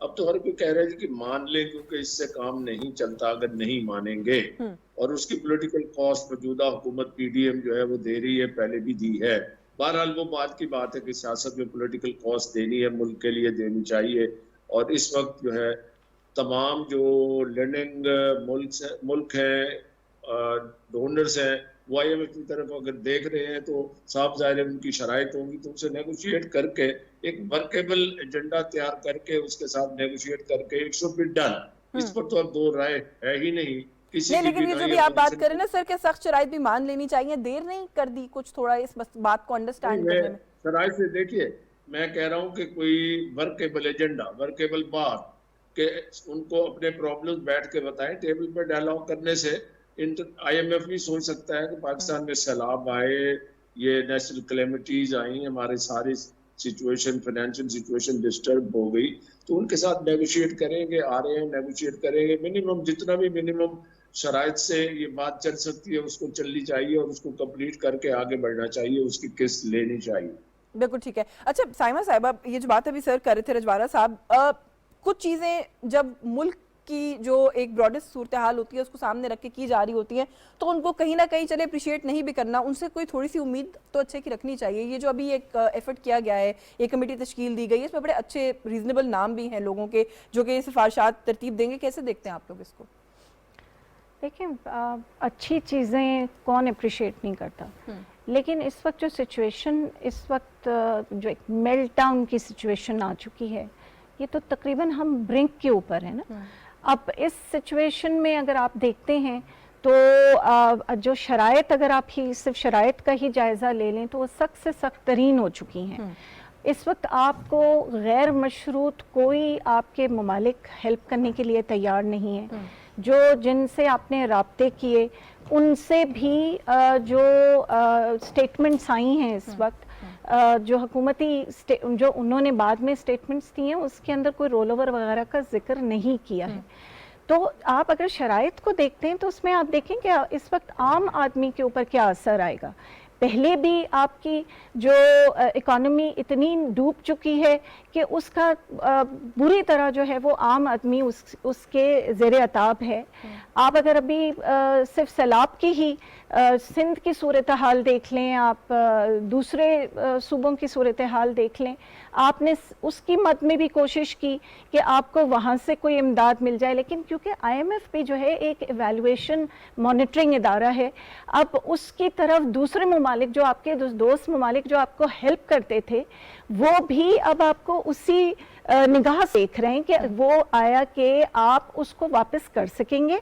اب تو ہر کوئی کہہ رہا ہے کہ مان لیں کیونکہ اس سے کام نہیں چلتا اگر نہیں مانیں گے. اور اس کی پولیٹیکل کاسٹ موجودہ حکومت پی ڈی ایم جو ہے وہ دے رہی ہے, پہلے بھی دی ہے. بہرحال وہ بات کی بات ہے کہ سیاست میں پولیٹیکل کاسٹ دینی ہے, ملک کے لیے دینی چاہیے. اور اس وقت جو ہے تمام جو لینڈنگ ملک ہیں, ڈونرز ہیں, وہ آئی ایم ایف کی طرف اگر دیکھ رہے ہیں تو صاف ظاہر ہے ان کی شرائط ہوں گی, تو ان سے نیگوشیٹ کر کے ایک ورکیبل ایجنڈا تیار کر کے اس کے ساتھ نیگوشیٹ کر کے اٹ شوڈ بی ڈن. اس پر تو اب دو رائے ہے ہی نہیں کسی کی. لیکن یہ جو بھی آپ بات کریں نا سر, کہ سخت شرائط بھی مان لینی چاہیے, دیر نہیں کر دی کچھ تھوڑا اس بات کو انڈرسٹینڈ کرنے میں؟ شرائط سے دیکھیے, میں کہہ رہا ہوں کہ کوئی ورکیبل ایجنڈا, ورکیبل بات, کہ ان کو اپنے پرابلم بیٹھ کے بتائیں. ٹیبل پہ ڈائلاگ کرنے سے آئی ایم ایف بھی سوچ سکتا ہے کہ پاکستان میں سیلاب آئے, یہ نیچرل کلیمٹیز آئیں, ہمارے ساری سچویشن, فائنینشیل سچویشن ڈسٹرب ہو گئی, تو ان کے ساتھ نیگوشیٹ کریں گے. آ رہے ہیں نیگوشیٹ کریں گے, منیمم جتنا بھی منیمم شرائط سے یہ بات چل سکتی ہے اس کو چلنی چاہیے, اور اس کو کمپلیٹ کر کے آگے بڑھنا چاہیے, اس کی قسط لینی چاہیے. بالکل ٹھیک ہے. اچھا سائمہ صاحبہ, یہ جو بات ابھی سر کر رہے تھے رجوارہ صاحب, کچھ چیزیں جب ملک کی جو ایک براڈسٹ صورتحال ہوتی ہے اس کو سامنے رکھ کے کی جا رہی ہوتی ہیں, تو ان کو کہیں نہ کہیں چلے اپریشیٹ نہیں بھی کرنا, ان سے کوئی تھوڑی سی امید تو اچھے کی رکھنی چاہیے. یہ جو ابھی ایک ایفرٹ کیا گیا ہے, ایک کمیٹی تشکیل دی گئی ہے, اس میں بڑے اچھے ریزنیبل نام بھی ہیں لوگوں کے جو کہ سفارشات ترتیب دیں گے. کیسے دیکھتے ہیں آپ لوگ اس کو؟ دیکھیں, اچھی چیزیں کون اپریشیٹ نہیں کرتا, لیکن اس وقت جو سچویشن, اس وقت جو ایک میلٹ ڈاؤن کی سچویشن آ چکی ہے, یہ تو تقریباً ہم برنک کے اوپر ہیں نا. اب اس سچویشن میں اگر آپ دیکھتے ہیں تو جو شرائط, اگر آپ ہی صرف شرائط کا ہی جائزہ لے لیں تو وہ سخت سے سخت ترین ہو چکی ہیں. اس وقت آپ کو غیر مشروط کوئی آپ کے ممالک ہیلپ کرنے کے لیے تیار نہیں ہیں. جو جن سے آپ نے رابطے کیے ان سے بھی جو سٹیٹمنٹس آئی ہیں اس وقت, جو حکومتی جو انہوں نے بعد میں سٹیٹمنٹس دی ہیں, اس کے اندر کوئی رول اوور وغیرہ کا ذکر نہیں کیا ہے. تو آپ اگر شرائط کو دیکھتے ہیں تو اس میں آپ دیکھیں کہ اس وقت عام آدمی کے اوپر کیا اثر آئے گا. پہلے بھی آپ کی جو اکانومی اتنی ڈوب چکی ہے کہ اس کا بری طرح جو ہے وہ عام آدمی اس کے زیر عتاب ہے. آپ اگر ابھی صرف سیلاب کی ہی سندھ کی صورتحال دیکھ لیں, آپ دوسرے صوبوں کی صورتحال دیکھ لیں, آپ نے اس کی مد میں بھی کوشش کی کہ آپ کو وہاں سے کوئی امداد مل جائے, لیکن کیونکہ آئی ایم ایف بھی جو ہے ایک ایویلویشن مانیٹرنگ ادارہ ہے, اب اس کی طرف دوسرے ممالک, جو آپ کے دوست ممالک جو آپ کو ہیلپ کرتے تھے, وہ بھی اب آپ کو اسی نگاہ سے دیکھ رہے ہیں کہ وہ آیا کہ آپ اس کو واپس کر سکیں گے.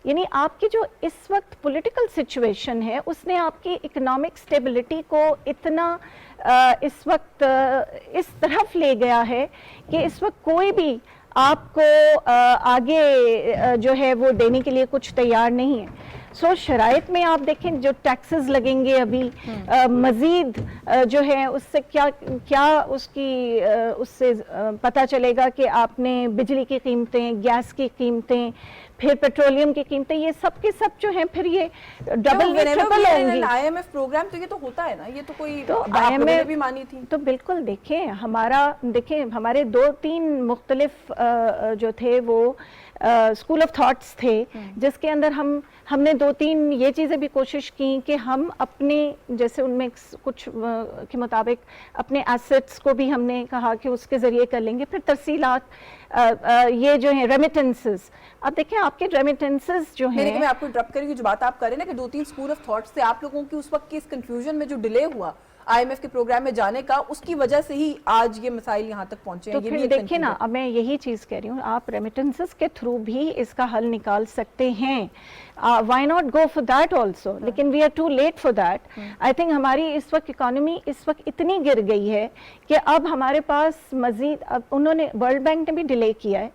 یعنی آپ کی جو اس وقت پولیٹیکل سچویشن ہے اس نے آپ کی اکنامک سٹیبلٹی کو اتنا اس وقت اس طرف لے گیا ہے کہ اس وقت کوئی بھی آپ کو آگے جو ہے وہ دینے کے لیے کچھ تیار نہیں ہے. سو شرائط میں آپ دیکھیں جو ٹیکسز لگیں گے ابھی مزید جو ہے اس سے کیا اس سے پتہ چلے گا کہ آپ نے بجلی کی قیمتیں, گیس کی قیمتیں, پھر پیٹرولیم کی قیمتیں, یہ سب کے سب جو ہیں پھر یہ ڈبل ٹرپل ہوں گی. آئی ایم ایف پروگرام تو یہ تو ہوتا ہے نا, یہ تو کوئی آئی ایم ایف بھی مانی تھی. تو بالکل دیکھیں ہمارے 2-3 مختلف جو تھے وہ اسکول آف تھاٹس تھے, جس کے اندر ہم نے 2-3 یہ چیزیں بھی کوشش کی کہ ہم اپنے جیسے ان میں کچھ کے مطابق اپنے ایسٹس کو بھی ہم نے کہا کہ اس کے ذریعے کر لیں گے. پھر ترسیلات یہ جو ہیں ریمیٹنسز, اب دیکھیں آپ کے ریمیٹنسز جو ہیں, میں آپ کو ڈراپ کروں گی, جو بات آپ کر رہے ہیں نا کہ 2-3 اسکول آف تھاٹس سے آپ لوگوں کی اس وقت کی اس کنفیوژن میں جو ڈیلے ہوا آئی ایم ایف کے پروگرام میں جانے کا, اس کی وجہ سے ہی آج یہ مسائل یہاں تک پہنچے ہیں. تو پھر دیکھیں نا, اب میں یہی چیز کہہ رہی ہوں, آپ ریمیٹنسز کے تھرو بھی اس کا حل نکال سکتے ہیں. why not go for that also, لیکن we are too late for that. I think ہماری اس وقت اکانومی اس وقت اتنی گر گئی ہے کہ اب ہمارے پاس مزید, اب انہوں نے ورلڈ بینک نے بھی ڈیلے کیا ہے,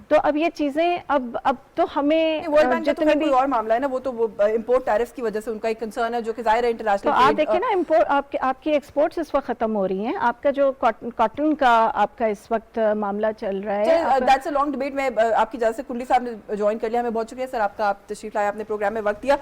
تو اب یہ چیزیں اب تو ہمیں ورلڈ بینک جتنے بھی اور معاملہ ہے نا, وہ تو امپورٹ ٹیرف کی وجہ سے ان کا ایک کنسرن ہے جو کہ ظاہر ہے انٹرنیشنل. تو آپ دیکھیں نا امپورٹ, آپ کی ایکسپورٹس اس وقت ختم ہو رہی ہیں, آپ کا جو کاٹن کا آپ کا اس وقت معاملہ چل رہا ہے. That's a long debate. میں آپ کی اجازت سے کنڈلی صاحب نے جوائن کر لیا, ہمیں بہت شکریہ سر آپ کا, آپ تشریف لائے, آپ نے پروگرام میں وقت دیا.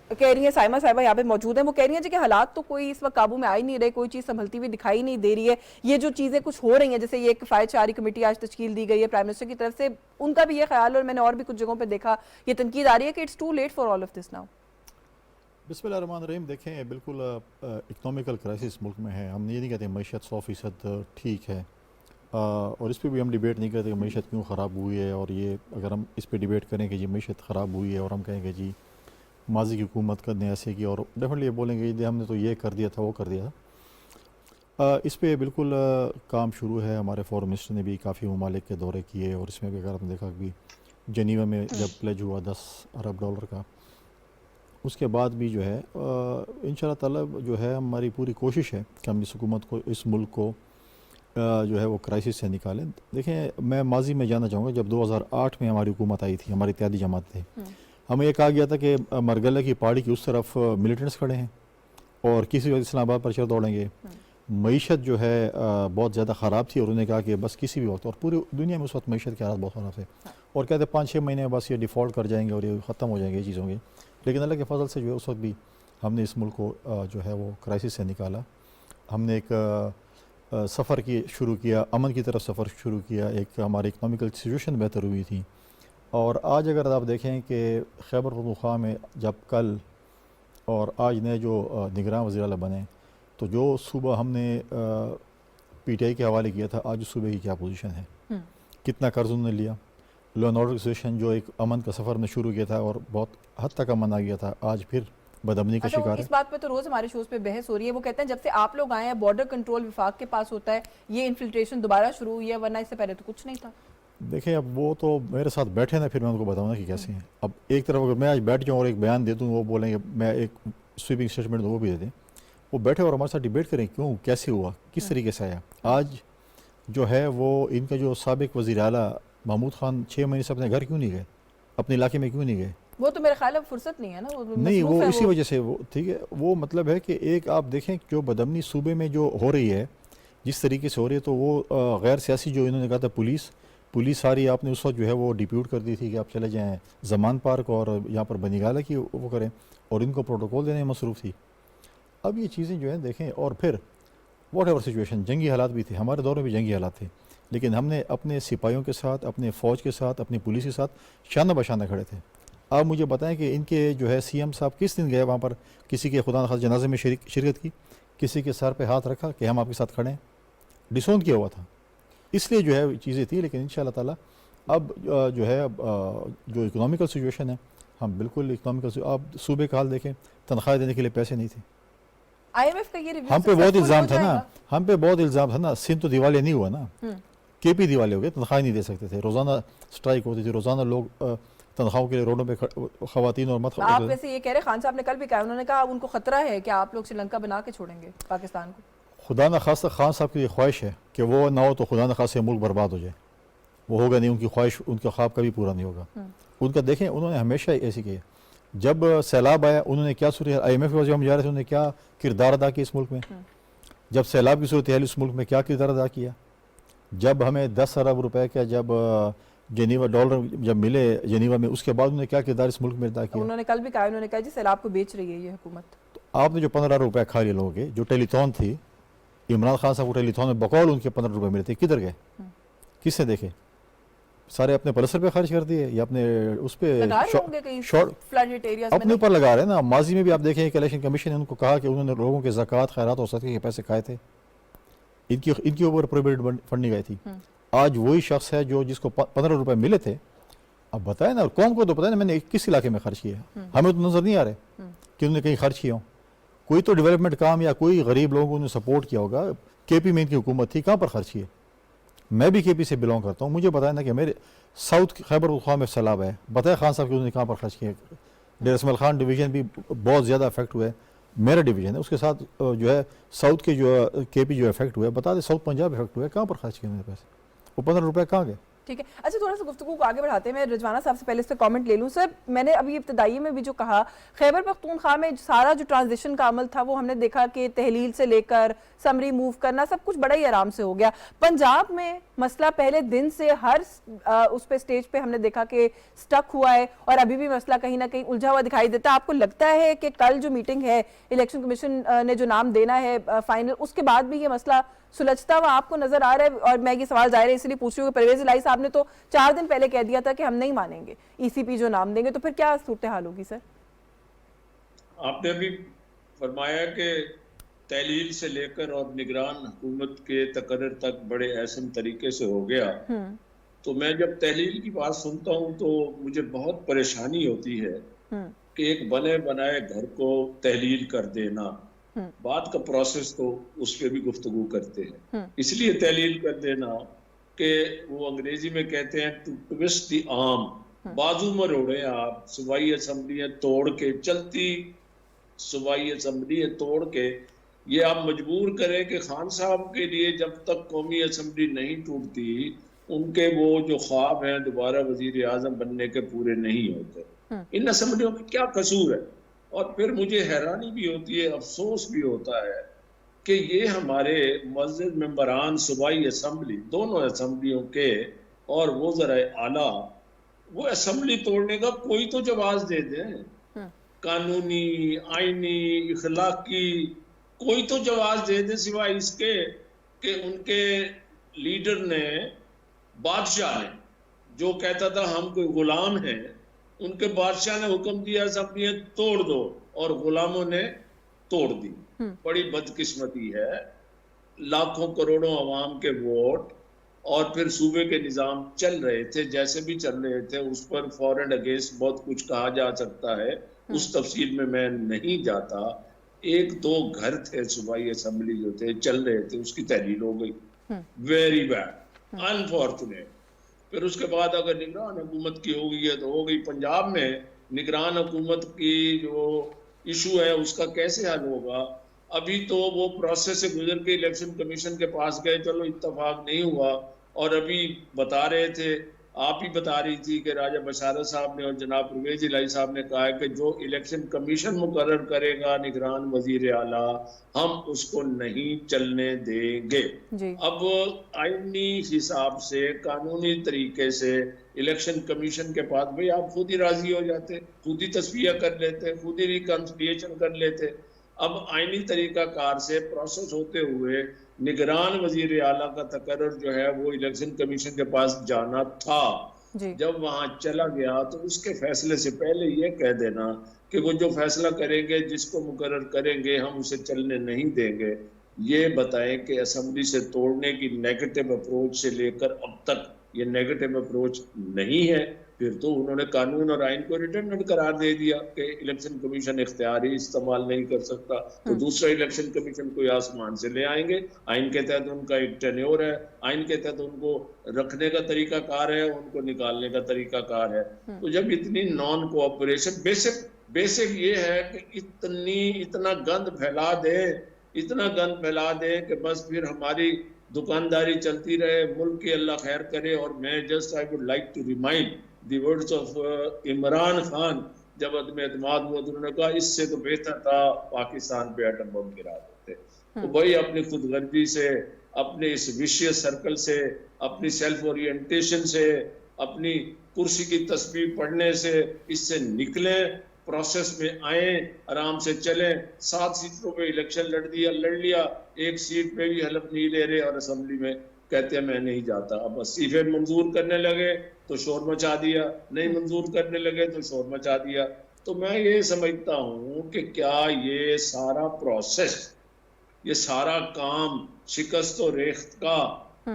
کہہ رہی ہیں سائمہ صاحبہ یہاں پہ موجود ہیں, وہ کہہ رہی ہیں جی کہ حالات تو کوئی اس وقت قابو میں آ ہی نہیں رہے, کوئی چیز سنبھلتی ہوئی دکھائی نہیں دے رہی ہے. یہ جو چیزیں کچھ ہو رہی ہیں, جیسے یہ کفایت شعاری کمیٹی آج تشکیل دی گئی ہے پرائم منسٹر کی طرف سے, ان کا بھی یہ خیال ہے, اور میں نے اور بھی کچھ جگہوں پہ دیکھا یہ تنقید آ رہی ہے کہ it's too late for all of this now. بسم اللہ الرحمن الرحیم. دیکھیں بالکل اکنامیکل کرائسس ملک میں ہے. ہم یہ نہیں کہتے معیشت 100% ٹھیک ہے, اور اس پہ بھی ہم ڈیبیٹ نہیں کرتے کہ معیشت کیوں خراب ہوئی ہے. اور یہ اگر ہم اس پہ ڈیبیٹ کریں کہ جی معیشت خراب ہوئی ہے اور ہم کہیں کہ جی ماضی کی حکومت نے ایسے کی, اور ڈیفینیٹلی یہ بولیں گے جی ہم نے تو یہ کر دیا تھا وہ کر دیا تھا. اس پہ بالکل کام شروع ہے. ہمارے فورن منسٹر نے بھی کافی ممالک کے دورے کیے, اور اس میں بھی اگر ہم نے دیکھا کہ جنیوا میں جب پلیج ہوا $10 ارب کا, اس کے بعد بھی جو ہے انشاءاللہ تعالی جو ہے ہماری پوری کوشش ہے کہ ہم اس حکومت کو, اس ملک کو جو ہے وہ کرائسس سے نکالیں. دیکھیں میں ماضی میں جانا چاہوں گا, جب 2008 میں ہماری حکومت آئی تھی, ہماری اتحادی جماعت تھے, ہمیں یہ کہا گیا تھا کہ مرگلہ کی پہاڑی کی اس طرف ملیٹنٹس کھڑے ہیں اور کسی وقت اسلام آباد پر چڑھ دوڑیں گے. معیشت جو ہے بہت زیادہ خراب تھی, اور انہوں نے کہا کہ بس کسی بھی وقت, اور پوری دنیا میں اس وقت معیشت کے حالات بہت خراب تھے, اور کہتے 5-6 مہینے بس یہ ڈیفالٹ کر جائیں گے اور یہ ختم ہو جائیں گے یہ چیزوں کے. لیکن اللہ کے فضل سے جو ہے اس وقت بھی ہم نے اس ملک کو جو ہے وہ کرائسس سے نکالا. ہم نے ایک سفر شروع کیا, امن کی طرف سفر شروع کیا, ایک ہماری اکنامیکل سچویشن بہتر ہوئی تھی. اور آج اگر آپ دیکھیں کہ خیبر پختونخوا میں جب کل اور آج نئے جو نگراں وزیر اعلیٰ بنے, تو جو صوبہ ہم نے پی ٹی آئی کے حوالے کیا تھا, آج اس صوبے کی کیا پوزیشن ہے, کتنا قرض انہوں نے لیا. لا اینڈ آرڈر سچویشن جو ایک امن کا سفر میں شروع کیا تھا اور بہت حد تک امن آ گیا تھا, آج پھر بدامنی کا شکار ہے. اس بات پہ تو روز ہمارے شوز پہ بحث ہو رہی ہے. وہ کہتے ہیں جب سے آپ لوگ آئے ہیں بارڈر کنٹرول وفاق کے پاس ہوتا ہے, یہ انفلٹریشن دوبارہ شروع ہوئی ہے, ورنہ اس سے پہلے تو کچھ نہیں تھا. دیکھیں اب وہ تو میرے ساتھ بیٹھے نا, پھر میں ان کو بتاؤں گا کہ کیسے ہیں. اب ایک طرف اگر میں آج بیٹھ جاؤں اور ایک بیان دے دوں, وہ بولیں گے میں ایک سویپنگ اسٹیٹمنٹ دوں, وہ بھی دے دیں. وہ بیٹھے اور ہمارے ساتھ ڈیبیٹ کریں کیوں, کیسے ہوا, کس طریقے سے آیا. آج جو ہے وہ ان کا جو سابق وزیر اعلیٰ محمود خان 6 مہینے سے اپنے گھر کیوں نہیں گئے, اپنے علاقے میں کیوں نہیں گئے. وہ تو میرے خیال ہے فرصت نہیں ہے نا, نہیں وہ اسی وجہ سے, وہ ٹھیک ہے, وہ مطلب ہے کہ ایک آپ دیکھیں جو بدامنی صوبے میں جو ہو رہی ہے, جس طریقے سے ہو رہی ہے, تو وہ غیر سیاسی جو انہوں نے کہا تھا پولیس ساری آپ نے اس وقت جو ہے وہ ڈیپیوٹ کر دی تھی کہ آپ چلے جائیں زمان پارک اور یہاں پر بنی گالہ کی وہ کریں, اور ان کو پروٹوکول دینے میں مصروف تھی. اب یہ چیزیں جو ہیں دیکھیں, اور پھر واٹ ایور سچویشن, جنگی حالات بھی تھے, ہمارے دور میں بھی جنگی حالات تھے, لیکن ہم نے اپنے سپاہیوں کے ساتھ, اپنے فوج کے ساتھ, اپنی پولیس کے ساتھ شانہ بشانہ کھڑے تھے. آپ مجھے بتائیں کہ ان کے جو ہے سی ایم صاحب کس دن گئے وہاں پر, کسی کے خدا نخواستہ جنازے میں شرکت کی, کسی کے سر پہ ہاتھ رکھا کہ ہم آپ کے ساتھ کھڑے ہیں, ڈسون کیا ہوا تھا. اس لیے جو ہے چیزیں تھیں. لیکن انشاءاللہ تعالی اب جو ہے جو اکنامیکل سچویشن ہے, ہم بالکل اکنامیکل, آپ صوبے کا حال دیکھیں, تنخواہ دینے کے لیے پیسے نہیں تھے. IMF کا یہ ریویو ہم پہ بہت الزام تھا نا, سندھ تو دیوالیہ نہیں ہوا نا, کے پی دیوالیہ ہو گئے, تنخواہ نہیں دے سکتے تھے, روزانہ اسٹرائک ہوتی تھی, روزانہ لوگ تنخواہوں کے لیے روڈوں پہ خواتین اور مرد. آپ ویسے یہ کہہ رہے, خان صاحب نے کل بھی کہا, انہوں نے کہا ان کو خطرہ ہے کہ آپ لوگ سری لنکا بنا کے چھوڑیں گے پاکستان کو. خدا نخواستہ خان صاحب کی یہ خواہش ہے کہ وہ نہ ہو تو خدا نخواستہ ملک برباد ہو جائے, وہ ہوگا نہیں. ان کی خواہش, ان کا خواب کبھی پورا نہیں ہوگا. ان کا دیکھیں انہوں نے ہمیشہ ایسی کہی, جب سیلاب آیا انہوں نے کیا صورت, IMF کے وجہ ہم جا رہے تھے, انہوں نے کیا کردار ادا کیا اس ملک میں. جب سیلاب کی صورتحال اس ملک میں کیا کردار ادا کیا. جب ہمیں 10 ارب روپے کا جب جنیوا ڈالر جب ملے جنیوا میں, اس کے بعد انہوں نے کیا کردار اس ملک میں ادا کیا. انہوں نے کل بھی کہا, انہوں نے کہا جی سیلاب کو بیچ رہی ہے یہ حکومت. تو آپ نے جو 15 روپے کھا لیے لوگوں کے, جو ٹیلی تھون تھی, عمران خان صاحب کو ٹیلی تھون میں بقول ان کے 15 روپے ملے تھے, کدھر گئے, کس نے دیکھے. سارے اپنے پلسر پہ خرچ کر دیے یا اپنے اس پہ اپنے اوپر لگا رہے ہیں نا. ماضی میں بھی آپ دیکھیں کہ الیکشن کمیشن نے ان کو کہا کہ انہوں نے لوگوں کے زکوٰۃ خیرات اور صدقے کے پیسے کھائے تھے, ان کے اوپر پروہیبٹڈ فنڈنگ آئی تھی. آج وہی شخص ہے جس کو 15 روپے ملے تھے. اب بتائیں نا, قوم کو تو پتہ ہے میں نے کس علاقے میں خرچ کیا, ہمیں تو نظر نہیں آ رہے کہ انہوں نے کہیں خرچ کیا ہوں. کوئی تو ڈیولپمنٹ کام یا کوئی غریب لوگوں کو انہوں نے سپورٹ کیا ہوگا. کے پی میں ان کی حکومت تھی, کہاں پر خرچ کیے. میں بھی کے پی سے بلانگ کرتا ہوں, مجھے بتائیں نا کہ میرے ساؤتھ خیبر پختونخوا میں سیلاب ہے, بتائیں خان صاحب کہ انہوں نے کہاں پر خرچ کیا. ڈیر اسماعیل خان ڈویژن بھی بہت زیادہ افیکٹ ہوا ہے, میرا ڈویژن ہے, اس کے ساتھ جو ہے ساؤتھ کے جو کے پی جو افیکٹ ہوا ہے, بتا دیں ساؤتھ پنجاب افیکٹ ہوا ہے, کہاں پر خرچ کیے میرے پیسے. وہ 15 روپے کہاں گئے. ٹھیک ہے. اچھا تھوڑا سا گفتگو کو آگے بڑھاتے ہیں, میں رضوانہ صاحب سے پہلے اس پہ کامنٹ لے لوں. سر میں نے ابھی ابتدائی میں بھی جو کہا, خیبر پختونخوا میں سارا جو ٹرانزیشن کا عمل تھا وہ ہم نے دیکھا کہ تحلیل سے لے کر سمری موو کرنا سب کچھ بڑا ہی آرام سے ہو گیا. پنجاب میں مسئلہ پہلے دن سے ہر اس پہ سٹیج پہ ہم نے دیکھا کہ سٹک ہوا ہے, اور ابھی بھی مسئلہ کہیں نہ کہیں الجھا ہوا دکھائی دیتا ہے. آپ کو لگتا ہے کہ کل جو میٹنگ ہے الیکشن کمیشن نے جو نام دینا ہے فائنل, اس کے بعد بھی یہ مسئلہ سلجھتا ہوا آپ کو نظر آ رہا ہے؟ اور میں یہ سوال ظاہر ہے اس لیے پوچھ رہی ہوں کہ پرویز الہی صاحب نے تو 4 دن پہلے کہہ دیا تھا کہ ہم نہیں مانیں گے ای سی پی جو نام دیں گے, تو پھر کیا صورتحال ہوگی سر؟ آپ نے ابھی فرمایا کہ تحلیل سے لے کر اور نگران حکومت کے تقرر تک بڑے احسن طریقے سے ہو گیا. تو میں جب تحلیل کی بات سنتا ہوں تو مجھے بہت پریشانی ہوتی ہے کہ ایک بنے بنائے گھر کو تحلیل کر دینا, بات کا پروسیس تو اس پہ بھی گفتگو کرتے ہیں. اس لیے تحلیل کر دینا کہ وہ انگریزی میں کہتے ہیں ٹو ٹوسٹ دی آرم, بازو مروڑے آپ صوبائی اسمبلیاں توڑ کے, چلتی صوبائی اسمبلیاں توڑ کے یہ آپ مجبور کریں کہ خان صاحب کے لیے جب تک قومی اسمبلی نہیں ٹوٹتی ان کے وہ جو خواب ہیں دوبارہ وزیر اعظم بننے کے پورے نہیں ہوتے. ان اسمبلیوں میں کیا قصور ہے؟ اور پھر مجھے حیرانی بھی ہوتی ہے, افسوس بھی ہوتا ہے کہ یہ ہمارے معزز ممبران صوبائی اسمبلی دونوں اسمبلیوں کے اور وزرائے اعلیٰ وہ اسمبلی توڑنے کا کوئی تو جواز دے دیں, قانونی, آئینی, اخلاقی کوئی تو جواز دے دیں, سوائے اس کے کہ ان کے لیڈر نے, بادشاہ نے جو کہتا تھا ہم کوئی غلام ہیں, ان کے بادشاہ نے حکم دیا اسمبلیاں توڑ دو اور غلاموں نے توڑ دی. بڑی بدقسمتی ہے. لاکھوں کروڑوں عوام کے ووٹ اور پھر صوبے کے نظام چل رہے تھے جیسے بھی چل رہے تھے, اس پر فار اینڈ اگینسٹ بہت کچھ کہا جا سکتا ہے, اس تفصیل میں نہیں جاتا. 1-2 گھر تھے صوبائی اسمبلی جو تھے چل رہے تھے, اس کی تحلیل ہو گئی. Very bad, unfortunate. پھر اس کے بعد اگر نگران حکومت کی ہو گئی ہے تو ہو گئی. پنجاب میں نگران حکومت کی جو ایشو ہے اس کا کیسے حل ہوگا؟ ابھی تو وہ پروسیس سے گزر کے الیکشن کمیشن کے پاس گئے, چلو اتفاق نہیں ہوا. اور ابھی بتا رہے تھے, آپ ہی بتا رہی تھی کہ راجہ بشارت صاحب نے اور جناب پرویز الہی صاحب نے کہا ہے کہ جو الیکشن کمیشن مقرر کرے گا نگران وزیر اعلیٰ ہم اس کو نہیں چلنے دیں گے. اب آئینی حساب سے, قانونی طریقے سے الیکشن کمیشن کے پاس بھئی آپ خود ہی راضی ہو جاتے, خود ہی تصفیہ کر لیتے, خود ہی ریکنسیلیشن کر لیتے. اب آئینی طریقہ کار سے پروسیس ہوتے ہوئے نگران وزیر اعلیٰ کا تقرر جو ہے وہ الیکشن کمیشن کے پاس جانا تھا. جب وہاں چلا گیا تو اس کے فیصلے سے پہلے یہ کہہ دینا کہ وہ جو فیصلہ کریں گے, جس کو مقرر کریں گے, ہم اسے چلنے نہیں دیں گے. یہ بتائیں کہ اسمبلی سے توڑنے کی نیگیٹو اپروچ سے لے کر اب تک یہ نیگیٹو اپروچ نہیں ہے. پھر تو انہوں نے قانون اور آئین کو ریٹرنڈ قرار دے دیا کہ الیکشن کمیشن اختیاری استعمال نہیں کر سکتا, تو دوسرا الیکشن کمیشن کوئی آسمان سے لے آئیں گے. آئین کے تحت ان کا ایک ٹینیور ہے, آئین کے تحت ان کو رکھنے کا طریقہ کار ہے, ان کو نکالنے کا طریقہ کار ہے. تو جب اتنی نان کوآپریشن, بیسک یہ ہے کہ اتنا گند پھیلا دے کہ بس پھر ہماری دکانداری چلتی رہے, ملک کی اللہ خیر کرے. اور میں just I would like to remind the words of Imran Khan, جب عدم اعتماد ہوا تو انہوں نے کہا اس سے تو بہتر تھا پاکستان پہ ایٹم بم گرا دیتے. تو بھائی اپنی خود غرضی سے, اپنے اس وشیس سرکل سے, اپنی سیلف اورینٹیشن سے, اپنی کرسی کی تسبیح پڑھنے سے اس سے نکلیں, پروسیس میں آئیں, آرام سے چلیں. 7 سیٹوں پہ الیکشن لڑ لیا, 1 سیٹ پہ بھی حلف نہیں لے رہے, اور اسمبلی میں کہتے ہیں میں نہیں جاتا. اب استعفے منظور کرنے لگے تو شور مچا دیا, نہیں منظور کرنے لگے تو شور مچا دیا. تو میں یہ سمجھتا ہوں کہ کیا یہ سارا پروسیس, یہ سارا کام شکست و ریخت کا,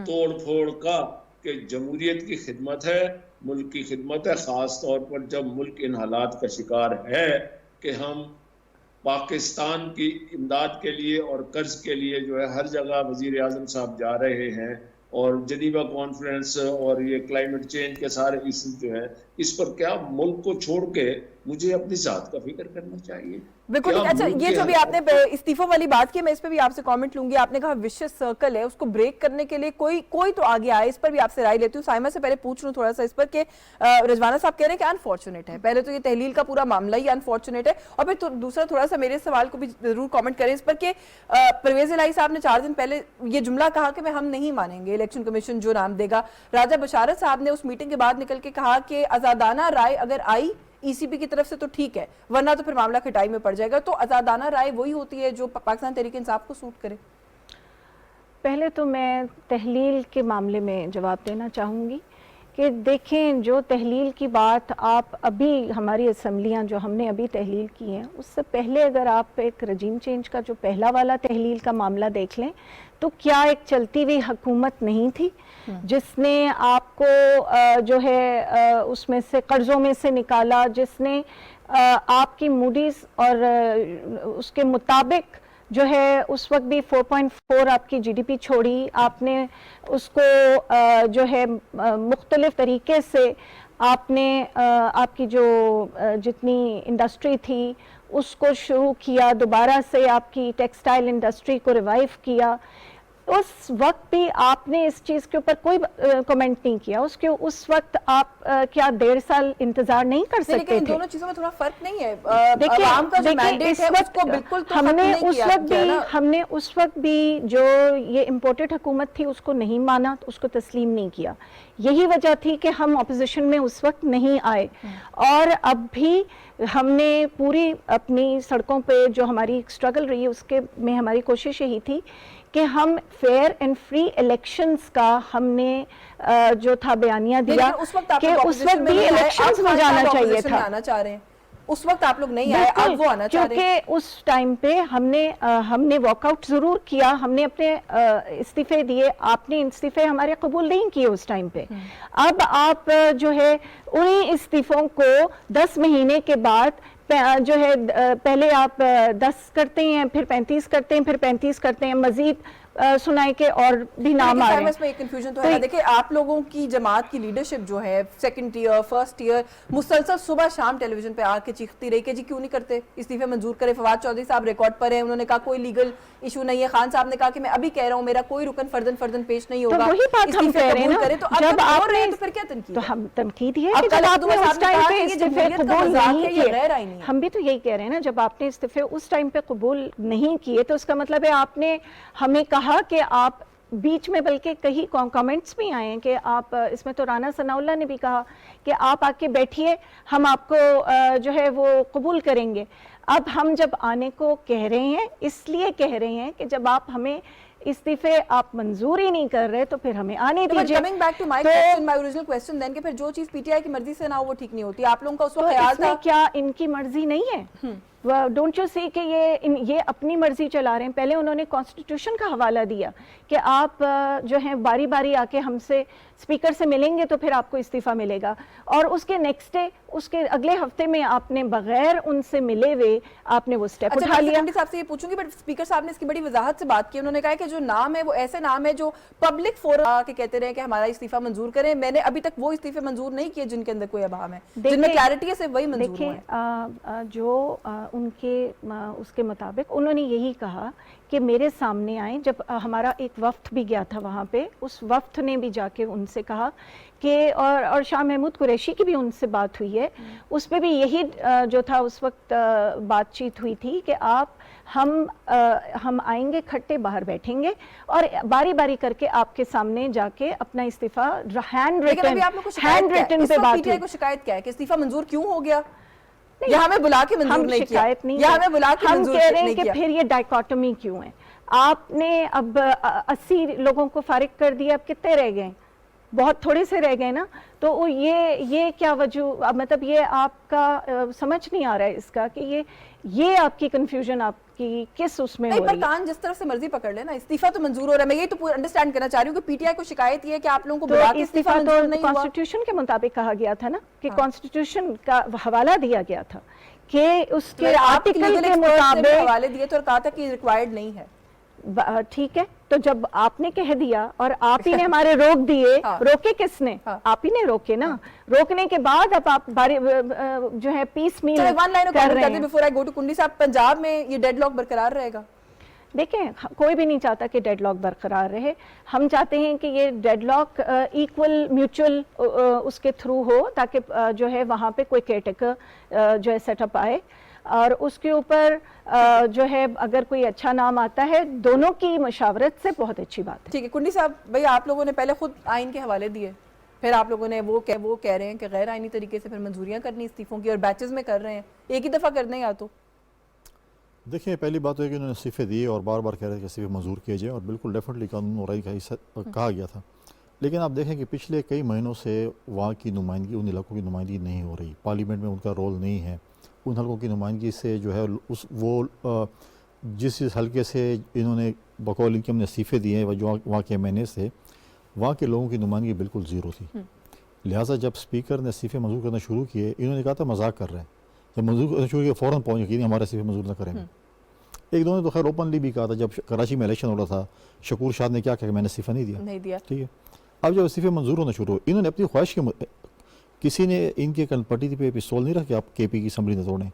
توڑ پھوڑ کا, کہ جمہوریت کی خدمت ہے, ملک کی خدمت ہے, خاص طور پر جب ملک ان حالات کا شکار ہے کہ ہم پاکستان کی امداد کے لیے اور قرض کے لیے جو ہے ہر جگہ وزیر اعظم صاحب جا رہے ہیں, اور جنیوا کانفرنس اور یہ کلائمیٹ چینج کے سارے ایشوز جو ہیں اس پر کیا ملک کو چھوڑ کے مجھے اپنی ذات کا فکر کرنا چاہیے. بالکل. اچھا یہ جو بھی آپ نے استعفوں والی بات کی میں اس پہ بھی آپ سے کامنٹ لوں گی. آپ نے کہا وشیس سرکل ہے, اس کو بریک کرنے کے لیے کوئی تو آگے آئے. اس پر بھی آپ سے رائے لیتی ہوں. سائمہ سے پہلے پوچھ لوں تھوڑا سا اس پر کہ رضوانہ صاحب کہہ رہے ہیں کہ انفارچونیٹ ہے. پہلے تو یہ تحلیل کا پورا معاملہ ہی انفارچونیٹ ہے, اور پھر دوسرا تھوڑا سا میرے سوال کو بھی ضرور کامنٹ کریں اس پر کہ پرویز الہی صاحب نے 4 دن پہلے یہ جملہ کہا کہ ہم نہیں مانیں گے الیکشن کمیشن جو نام دے گا. راجہ بشارت صاحب نے اس میٹنگ کے بعد نکل کے کہا کہ آزادانہ رائے اگر آئی ای سی پی کی طرف سے تو ٹھیک ہے, ورنہ تو پھر معاملہ کھٹائی میں پڑ جائے گا. تو آزادانہ رائے وہی ہوتی ہے جو پاکستان تحریک انصاف کو سوٹ کرے. پہلے تو میں تحلیل کے معاملے میں جواب دینا چاہوں گی کہ دیکھیں جو تحلیل کی بات آپ ابھی ہماری اسمبلیاں جو ہم نے ابھی تحلیل کی ہیں اس سے پہلے اگر آپ ایک رجیم چینج کا جو پہلا والا تحلیل کا معاملہ دیکھ لیں تو کیا ایک چلتی ہوئی حکومت نہیں تھی جس نے آپ کو جو ہے اس میں سے قرضوں میں سے نکالا, جس نے آپ کی موڈیز اور اس کے مطابق جو ہے اس وقت بھی 4.4 آپ کی جی ڈی پی چھوڑی. آپ نے اس کو جو ہے مختلف طریقے سے آپ نے آپ کی جو جتنی انڈسٹری تھی اس کو شروع کیا, دوبارہ سے آپ کی ٹیکسٹائل انڈسٹری کو ریوائیو کیا. اس وقت بھی آپ نے اس چیز کے اوپر کوئی کمنٹ نہیں کیا. اس وقت آپ کیا 1.5 سال انتظار نہیں کر سکتے تھے؟ ان دونوں چیزوں میں تھوڑا فرق نہیں ہے. عوام کا جو مینڈیٹ ہے اس کو بالکل تو ختم نہیں کیا گیا. ہم نے اس وقت بھی جو یہ امپورٹڈ حکومت تھی اس کو نہیں مانا, اس کو تسلیم نہیں کیا. یہی وجہ تھی کہ ہم اپوزیشن میں اس وقت نہیں آئے, اور اب بھی ہم نے پوری اپنی سڑکوں پہ جو ہماری اسٹرگل رہی ہے اس کے میں ہماری کوشش یہی تھی کہ ہم فیئر اینڈ فری الیکشنز کا ہم نے جو تھا بیانیہ دیا کہ اس وقت بھی الیکشنز میں جانا چاہیے تھا. اس وقت آپ لوگ نہیں آئے, اب وہ آنا چاہ رہے ہیں. کیونکہ اس ٹائم پہ ہم نے واک آؤٹ ضرور کیا, ہم نے اپنے استعفے دیے, آپ نے استعفے ہمارے قبول نہیں کیے اس ٹائم پہ. اب آپ جو ہے انہی استعفوں کو 10 مہینے کے بعد جو ہے پہلے آپ 10 کرتے ہیں, پھر 35 کرتے ہیں, پھر 35 کرتے ہیں, مزید سنائے کہ اور بھی نام آ رہے ہیں. اس میں ایک کنفیوژن تو ہے. دیکھیں آپ لوگوں کی جماعت کی لیڈرشپ جو ہے سیکنڈ ایئر فرسٹ ایئر مسلسل صبح شام ٹیلی ویژن پہ آ کے چیختی رہی کہ جی کیوں نہیں کرتے, استعفے منظور کرے. فواد چودھری صاحب ریکارڈ پر ہیں, انہوں نے کہا کوئی لیگل ایشو نہیں ہے. خان صاحب نے کہا کہ میں ابھی کہہ رہا ہوں میرا کوئی رکن فردن پیش نہیں ہوگا. تو وہی بات ہم کہہ رہے ہیں نا, جب آپ نے تو پھر کیا تنقید؟ تو ہم تنقید یہ ہے کہ جب آپ نے اس ٹائم پہ استعفے قبول نہیں کیے, ہم بھی تو یہی کہہ رہے ہیں نا, جب آپ نے استعفے اس ٹائم پہ قبول نہیں کیے تو اس کا مطلب ہے آپ نے ہمیں کہا کہ آپ بیچ میں, بلکہ کئی کامنٹس بھی آئے ہیں کہ آپ اس میں تو رانا ثناء اللہ نے بھی کہا کہ آپ آ کے بیٹھیے, ہم آپ کو جو ہے وہ قبول کریں گے. اب ہم جب آنے کو کہہ رہے ہیں اس لیے کہہ رہے ہیں کہ جب آپ ہمیں استعفے آپ منظور ہی نہیں کر رہے تو پھر ہمیں آنے دیجیے. Coming back to my question, my original question then کہ پھر جو چیز پی ٹی آئی کی مرضی سے نہ ہو وہ ٹھیک نہیں ہوتی. آپ لوگوں کا اس وقت خیال تھا کیا ان کی مرضی نہیں ہے؟ ڈونٹ یو سی کہ یہ اپنی مرضی چلا رہے ہیں. پہلے انہوں نے کانسٹیٹیوشن کا حوالہ دیا کہ آپ جو ہیں باری باری آ کے ہم سے اسپیکر سے ملیں گے تو پھر آپ کو استعفیٰ ملے گا, اور اس کے نیکسٹ ڈے اس کے اگلے ہفتے میں آپ نے بغیر ان سے ملے ہوئے آپ نے وہ اسٹیپ اٹھا لیا. صاحب سے یہ پوچھوں گی, بٹ اسپیکر صاحب نے اس کی بڑی وضاحت سے بات کی. انہوں نے کہا کہ جو نام ہے وہ ایسے نام ہے جو پبلک فورم کے کہتے رہے کہ ہمارا استعفیٰ منظور کریں. میں نے ابھی تک وہ استعفے منظور نہیں کیے جن کے اندر کوئی ابہام ہے, جن میں کلیئرٹی ہے صرف وہی منظور ہوئے. دیکھیں جو ان کے اس کے مطابق انہوں نے یہی کہا کہ میرے سامنے آئیں. جب ہمارا ایک وفد بھی گیا تھا وہاں پہ, اس وفد نے بھی جا کے ان سے کہا کہ اور شاہ محمود قریشی کی بھی ان سے بات ہوئی ہے, اس پہ بھی یہی جو تھا اس وقت بات چیت ہوئی تھی کہ ہم آئیں گے کھٹے باہر بیٹھیں گے اور باری باری کر کے آپ کے سامنے جا کے اپنا استعفیٰ ہینڈ ریٹن پہ بات ہوئی. شکایت کیا ہے کہ استعفیٰ منظور کیوں ہو گیا؟ یہاں میں بلا کے منظور نہیں کیا, یہاں میں بلا کے منظور نہیں کیا. ہم کہہ رہے ہیں کہ پھر یہ ڈائیکاٹمی کیوں ہے؟ آپ نے اب 80 لوگوں کو فارغ کر دیا, اب کتنے رہ گئے؟ بہت تھوڑے سے رہ گئے نا. تو یہ کیا وجہ, مطلب یہ آپ کا سمجھ نہیں آ رہا ہے اس کا کہ یہ آپ کی کنفیوژن آپ کی کس اس میں ہو رہی ہے؟ کان جس طرف سے مرضی پکڑ لینا, استعفیٰ تو منظور ہو رہا ہے. میں یہ تو انڈرسٹینڈ کرنا چاہ رہی ہوں کہ پی ٹی آئی کو شکایت یہ ہے کہ آپ لوگوں کو بلا کے استعفیٰ منظور نہیں ہوا. کانسٹیٹیوشن کے مطابق کہا گیا تھا نا کہ کانسٹیٹیوشن کا حوالہ دیا گیا تھا کہ اس کے آرٹیکل کے مطابق حوالے دیے تو اور کہا تھا کہ ریکوائرڈ نہیں ہے. ٹھیک ہے, تو جب آپ نے کہہ دیا اور آپ ہی نے ہمارے روک دیے, روکے کس نے؟ آپ ہی نے روکے نا. روکنے کے بعد اب آپ جو ہے پیس میل کر رہے ہیں. بیفور آئی گو ٹو کنڈی صاحب, پنجاب میں یہ ڈیڈ لاک برقرار رہے گا؟ دیکھیں, کوئی بھی نہیں چاہتا کہ ڈیڈ لاک برقرار رہے. ہم چاہتے ہیں کہ یہ ڈیڈ لاک ایکول میوچل اس کے تھرو ہو, تاکہ جو ہے وہاں پہ کوئی کیئر ٹیکر جو ہے سیٹ اپ آئے, اور اس کے اوپر جو ہے اگر کوئی اچھا نام آتا ہے دونوں کی مشاورت سے بہت اچھی بات ہے. ٹھیک ہے کنڈی صاحب, بھئی آپ لوگوں نے پہلے خود آئین کے حوالے دیے, پھر آپ لوگوں نے وہ کہہ رہے ہیں کہ غیر آئینی طریقے سے پھر منظوریاں کرنی استعفوں کی, اور بیچز میں کر رہے ہیں, ایک ہی دفعہ کرنے یا تو دیکھیں, پہلی بات تو ہے کہ انہوں نے استعفے دیے اور بار بار کہہ رہے تھے کہ استعفے منظور کیے جائیں, اور بالکل ڈیفینیٹلی قانون اور رائے کا حصہ کہا گیا تھا. لیکن آپ دیکھیں کہ پچھلے کئی مہینوں سے وہاں کی نمائندگی, ان علاقوں کی نمائندگی نہیں ہو رہی, پارلیمنٹ میں ان کا رول نہیں ہے. ان حلقوں کی نمائندگی سے جو ہے وہ جس حلقے سے انہوں نے بقول ان کے ہم نے استعفے دیے ہیں, جو وہاں کے ایم این اے سے, وہاں کے لوگوں کی نمائندگی بالکل زیرو تھی. لہٰذا جب اسپیکر نے استعفے منظور کرنا شروع کیے, انہوں نے کہا تھا مذاق کر رہے ہیں, جب منظور کرنا شروع کیا فوراً پہنچ گئی, ہمارے استعفے منظور نہ کریں. ایک دونوں نے تو خیر اوپنلی بھی کہا تھا, جب کراچی میں الیکشن ہو رہا تھا, شکور شاد نے کیا کہا کہ میں نے استعفیٰ نہیں دیا. ٹھیک ہے, اب جب استعفے منظور ہونا شروع ہو, انہوں نے اپنی خواہش کے کسی نے ان کے پٹی پہ پستول نہیں رکھ کہ آپ کے پی کی اسمبلی نہ توڑیں,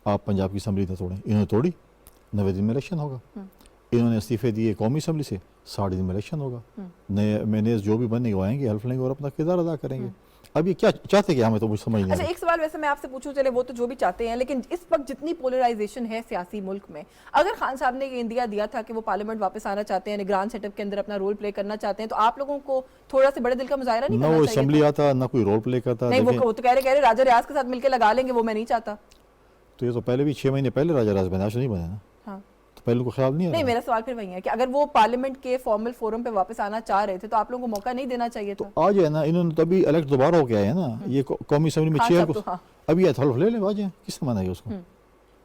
آپ پنجاب کی اسمبلی نہ توڑیں. انہوں نے توڑی, 90 دن میں الیکشن ہوگا. انہوں نے استعفے دیے قومی اسمبلی سے, 60 دن میں الیکشن ہوگا. نئے مینیز جو بھی بننے وہ آئیں گے, حلف لیں گے اور اپنا کردار ادا کریں گے. اب یہ کیا چاہتے کہ ہمیں تو مجھ سمجھ نہیں. اچھا ایک سوال ویسے میں آپ سے پوچھوں, چلے وہ تو جو بھی چاہتے ہیں, لیکن اس وقت جتنی پولرائزیشن ہے سیاسی ملک میں, اگر خان صاحب نے یہ اندیا دیا تھا کہ وہ پارلیمنٹ واپس آنا چاہتے ہیں, نگران سیٹ اپ کے اندر اپنا رول پلے کرنا چاہتے ہیں, تو آپ لوگوں کو تھوڑا سے بڑے دل کا مظاہرہ نہیں کرنا چاہیے؟ نہ وہ اسمبلی آتا, نہ کوئی رول پلے کرتا. نہیں, وہ تو کہہ رہے راجہ ریاض کے ساتھ مل کے لگا لیں گے, وہ میں نہیں چاہتا. تو یہ تو پہلے بھی 6 مہینے پہلے راجہ ریاض بنے, آج نہیں بنے نا. پہلے کو خیال نہیں. نہیں, میرا سوال پھر وہی ہے کہ اگر وہ پارلیمنٹ کے فارمل فورم پہ واپس آنا چاہ رہے تھے تو آپ لوگوں کو موقع نہیں دینا چاہیے تھا؟ آ جائے نا, انہوں نے تو ابھی الیکٹ دوبارہ ہو کے آئے ہیں نا, یہ قومی اسمبلی میں 6 کو ابھی حلف لے لیں, آ جائیں, کس نے منع ہے اس کو؟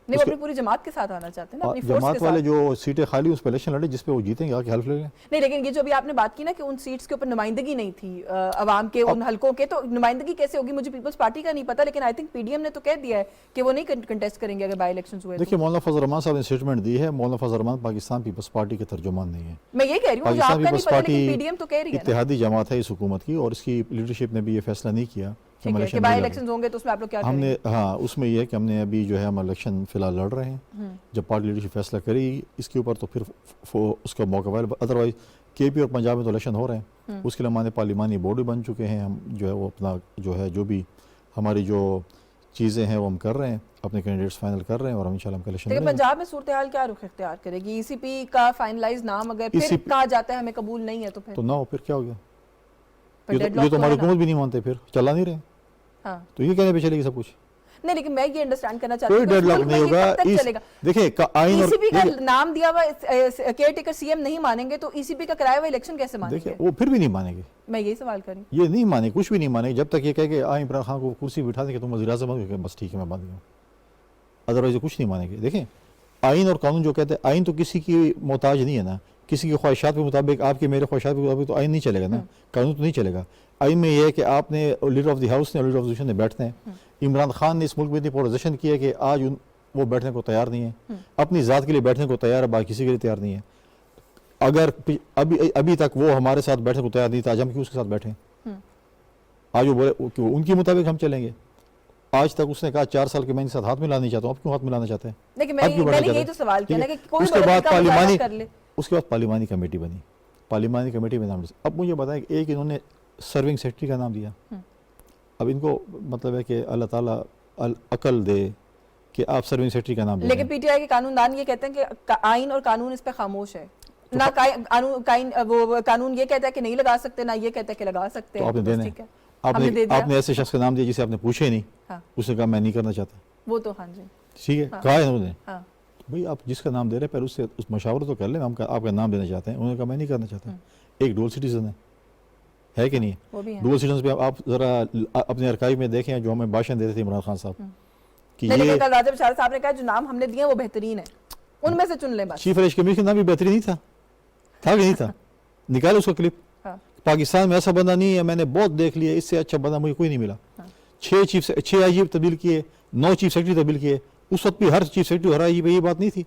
نہیں, وہ اپنی پوری جماعت کے ساتھ آنا چاہتے ہیں نا, اپنی فورس کے ساتھ. جماعت والے جو سیٹیں خالی اس پہ الیکشن لڑے جس پہ وہ جیتیں گے, آ کے حلف لے لیں. نہیں, لیکن یہ جو ابھی آپ نے بات کی نا کہ ان سیٹس کے اوپر نمائندگی نہیں تھی عوام کے, ان حلقوں کے, تو نمائندگی کیسے ہوگی مجھے پیپلز پارٹی کا نہیں پتا, لیکن I think P D M نے تو کہہ دیا ہے کہ وہ نہیں کنٹیسٹ کریں گے اگر بائی الیکشنز ہوئے. دیکھیے, مولانا فضل الرحمان صاحب نے اسٹیٹمنٹ دی ہے, مولانا فضل الرحمان پاکستان پیپلز پارٹی کے ترجمان نہیں ہے. میں یہ کہہ رہی ہوں, Pakistan Peoples Party P D M تو کہہ رہی ہے اتحادی جماعت ہے اس حکومت کی, اور اس کی لیڈرشپ نے بھی یہ فیصلہ نہیں کیا کہ بائی الیکشنز ہوں گے تو اس میں آپ لوگ کیا کریں گے. ہاں, اس میں یہ ہے کہ ہم نے ابھی جو ہے ہم الیکشن فی الحال لڑ رہے ہیں, جب پارٹی لیڈرشپ فیصلہ کرے اس کے اوپر تو پھر اس کا موقع ہے. ادروائز کے پی اور پنجاب میں تو الیکشن ہو رہے ہیں, اس کے لیے ہمارے پارلیمانی بورڈ بھی بن چکے ہیں. ہم جو ہے وہ اپنا جو ہے جو بھی ہماری جو چیزیں ہیں وہ ہم کر رہے ہیں, اپنے کینڈیڈیٹس فائنل کر رہے ہیں, اور ہم انشاءاللہ ہم الیکشن. لیکن پنجاب میں صورتحال کیا رخ اختیار کرے گی؟ ای سی پی کا فائنلائز نام اگر پھر کہا جاتا ہے ہمیں قبول نہیں ہے تو نہ ہو, پھر کیا ہو گیا؟ یہ تو ہماری حکومت بھی نہیں مانتے, پھر چلا نہیں رہے. تو یہ کہنے پہ چلے گی سب کچھ. نہیں, لیکن میں یہ انڈرسٹینڈ کرنا چاہتی ہوں کوئی ڈیڈ لاک نہیں ہوگا. دیکھیں, آئین ای سی پی کا نام دیا ہوا کیئر ٹیکر سی ایم نہیں مانیں گے تو ای سی پی کا کرایا ہوا الیکشن کیسے مانیں گے؟ وہ پھر بھی نہیں مانیں گے. میں یہی سوال کر رہی ہوں. یہ نہیں مانیں, کچھ بھی نہیں مانیں گے جب تک یہ کہے کہ عمران خان کو کرسی بٹھا دیں کہ تم وزیر اعظم ہو, بس ٹھیک ہے میں مان گیا. ادروائز کچھ نہیں مانیں گے. دیکھیں, آئین اور قانون جو کہتے ہیں, آئین تو کسی کی محتاج نہیں ہے نا, کسی کی خواہشات کے مطابق, آپ کے میرے خواہشات کے مطابق تو آئین نہیں چلے گا نا, قانون تو نہیں چلے گا. آئین میں یہ ہے کہ آپ نے لیڈر آف دی ہاؤس نے اور لیڈر آف اپوزیشن نے بیٹھتے ہیں. عمران خان نے اس ملک میں اتنی پولرائزیشن کی ہے کہ آج وہ بیٹھنے کو تیار نہیں ہے, اپنی ذات کے لیے بیٹھنے کو تیار ہے, باقی کسی کے لیے تیار نہیں ہے. اگر ابھی تک وہ ہمارے ساتھ بیٹھنے کو تیار نہیں تھا, آج ہم کیوں اس کے ساتھ بیٹھیں؟ آج وہ بولے کہ ان کے مطابق ہم چلیں گے. آج تک اس نے کہا 4 سال کے میں ان کے ساتھ ہاتھ ملانا چاہتا ہوں, اب کیوں ہاتھ ملانا چاہتے ہیں؟ لیکن میں نے یہی تو سوال کیا نا کہ کوئی اس کے بعد کر لے. اس کے بعد پارلیمانی کمیٹی بنی, پارلیمانی کمیٹی میں نام. اب مجھے بتائیں کہ ایک انہوں نے سرونگ سیکرٹری کا نام دیا. اب ان کو مطلب ہے کہ اللہ تعالیٰ عقل دے کہ آپ سرونگ سیکرٹری کا نام دیں. لیکن پی ٹی آئی کے قانون دان یہ کہتے ہیں کہ آئین اور قانون اس پہ خاموش ہے, نہ وہ قانون یہ کہتا ہے کہ نہیں لگا سکتے, نہ یہ کہتا ہے کہ لگا سکتے ہیں. آپ نے ایسے شخص کا نام دیا جسے آپ نے پوچھے ہی نہیں, اس نے کہا میں نہیں کرنا چاہتا. وہ تو ہاں جی ٹھیک ہے, کہا ہے انہوں نے. بھائی آپ جس کا نام دے رہے ہیں پہلے اس سے مشاورت تو کر لیں, ہم آپ کا نام دینا چاہتے ہیں. انہوں نے کہا میں نہیں کرنا چاہتا. ایک ڈول سٹیزن ہے کہ نہیں؟ ڈول سٹیزن پہ آپ ذرا اپنے ارکائیو میں دیکھیں جو ہمیں بھاشن دیتے تھے عمران خان صاحب, کہ یہ راجہ بشارت صاحب نے کہا جو نام ہم نے دیے وہ بہترین ہے, ان میں سے چن لیں بس. چیف الیکشن کمیشن کا نام بھی بہترین نہیں تھا کہ نہیں تھا؟ نکالے اس کا کلپ. پاکستان میں ایسا بندہ نہیں ہے, میں نے بہت دیکھ لیا, اس سے اچھا بندہ مجھے کوئی نہیں ملا. 6 آئی جی تبدیل کیے, 9 چیف سیکرٹری تبدیل کیے. اس وقت بھی ہر چیف سیکرٹری ہر آئی جی پہ یہ بات نہیں تھی.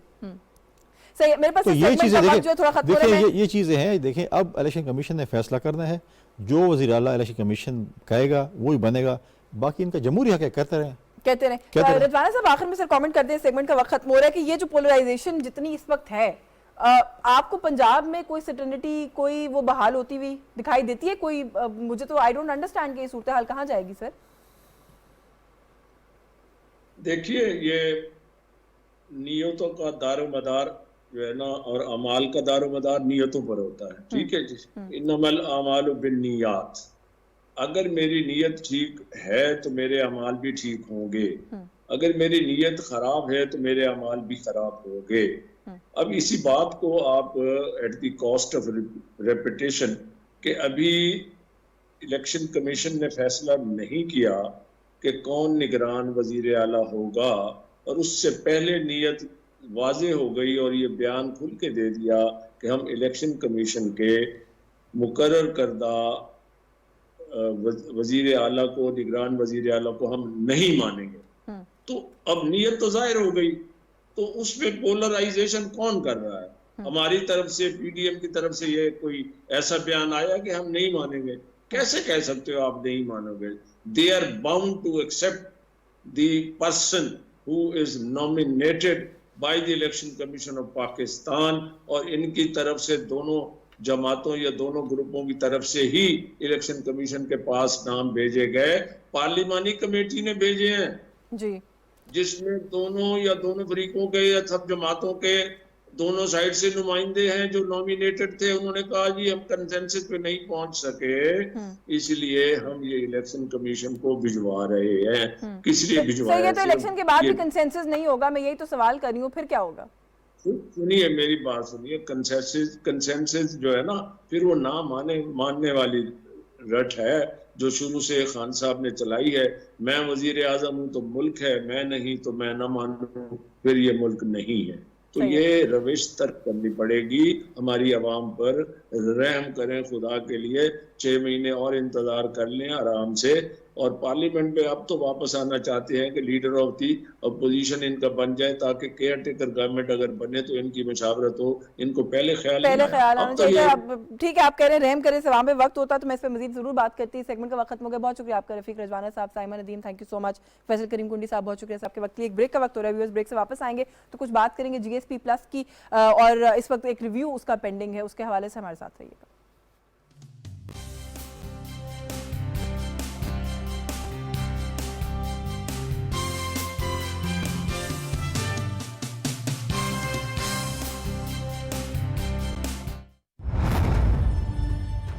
صحیح ہے، میرے پاس تو اس یہ segment چیزیں کا وقت دیکھیں جو ہے تھوڑا ختم ہو رہا ہے. دیکھیں یہ چیزیں ہیں. دیکھیں اب الیکشن کمیشن نے فیصلہ کرنا ہے, جو وزیر اعلیٰ الیکشن کمیشن کہے گا وہی بنے گا, باقی ان کا جمہوری حق ہے, کرتے رہیں. کہتے رہیں. رضوانہ صاحب آخر میں سر کامنٹ کرتے ہیں, سیگمنٹ کا وقت ختم ہو رہا ہے, کہ یہ جو پولرائزیشن جتنی اس وقت ہے, آپ کو پنجاب میں کوئی سٹرنٹی کوئی وہ بحال ہوتی ہوئی دکھائی دیتی ہے کوئی؟ مجھے تو آئی ڈونٹ انڈرسٹینڈ کہ یہ صورتحال کہاں جائے گی سر؟ دیکھیے یہ نیتوں کا دار و مدار جو ہے نا, اور اعمال کا دار و مدار نیتوں پر ہوتا ہے. ٹھیک ہے جی, انما الاعمال بالنیات. اگر میری نیت ٹھیک ہے تو میرے اعمال بھی ٹھیک ہوں گے, اگر میری نیت خراب ہے تو میرے اعمال بھی خراب ہوں گے. اب اسی بات کو آپ at the cost of repetition, کہ ابھی الیکشن کمیشن نے فیصلہ نہیں کیا کہ کون نگران وزیر اعلیٰ ہوگا, اور اس سے پہلے نیت واضح ہو گئی اور یہ بیان کھل کے دے دیا کہ ہم الیکشن کمیشن کے مقرر کردہ وزیر اعلیٰ کو, نگران وزیر اعلیٰ کو ہم نہیں مانیں گے. تو اب نیت تو ظاہر ہو گئی, تو اس میں پولرائزیشن کون کر رہا ہے؟ ہماری طرف سے, پی ڈی ایم کی طرف سے یہ کوئی ایسا بیان آیا کہ ہم نہیں مانیں گے. کیسے کہہ سکتے ہو آپ نہیں مانو گے؟ They are bound to accept the person who is nominated by the Election Commission of Pakistan, اور ان کی طرف سے دونوں جماعتوں یا دونوں گروپوں کی طرف سے ہی الیکشن کمیشن کے پاس نام بھیجے گئے. پارلیمانی کمیٹی نے بھیجے ہیں جی, جس میں دونوں یا دونوں فریقوں کے یا سب جماعتوں کے دونوں سائڈ سے نمائندے ہیں جو نامینیٹڈ تھے. انہوں نے کہا جی ہم کنسنسس پہ نہیں پہنچ سکے, اس لیے ہم یہ الیکشن کمیشن کو بھجوا رہے ہیں. کس لیے بھجوایا؟ صحیح ہے, تو الیکشن کے بعد بھی کنسنسس نہیں ہوگا, میں یہی تو سوال کر رہی ہوں, پھر کیا ہوگا؟ سنیے میری بات سنیے, کنسنسس جو ہے نا, پھر وہ نہ ماننے والی رٹ ہے جو شروع سے خان صاحب نے چلائی ہے. میں وزیر اعظم ہوں تو ملک ہے, میں نہیں تو میں نہ مانوں, پھر یہ ملک نہیں ہے. تو یہ روش ترک کرنی پڑے گی ہماری عوام پر. رحم کریں خدا کے لیے, 6 مہینے اور انتظار کر لیں آرام سے. اور پارلیمنٹ پہ اب تو واپس آنا چاہتے ہیں کہ لیڈر آف دی اپوزیشن ان کا بن جائے, تاکہ کیئر ٹیکر گورنمنٹ اگر بنے تو ان کی مشاورت ہو. ان کو پہلے خیال آنا چاہیے. اب ٹھیک ہے, آپ کہہ رہے ہیں رحم کریں, سے وہاں پہ وقت ہوتا تو میں اس پہ مزید ضرور بات کرتی. سیگمنٹ کا وقت ختم ہو گیا. بہت شکریہ آپ کا Rafiq Rizwana Sahab, Saima Nadeem thank you so much, Faisal Karim Kundi Sahab بہت شکریہ صاحب کے وقت. ایک بریک کا وقت ہو رہا ہے, ویورز بریک سے واپس آئیں گے تو کچھ بات کریں گے جی ایس پی پلس کی, اور اس وقت ایک ریویو اس کا پینڈنگ ہے, اس کے حوالے سے ہمارے ساتھ رہیے گا.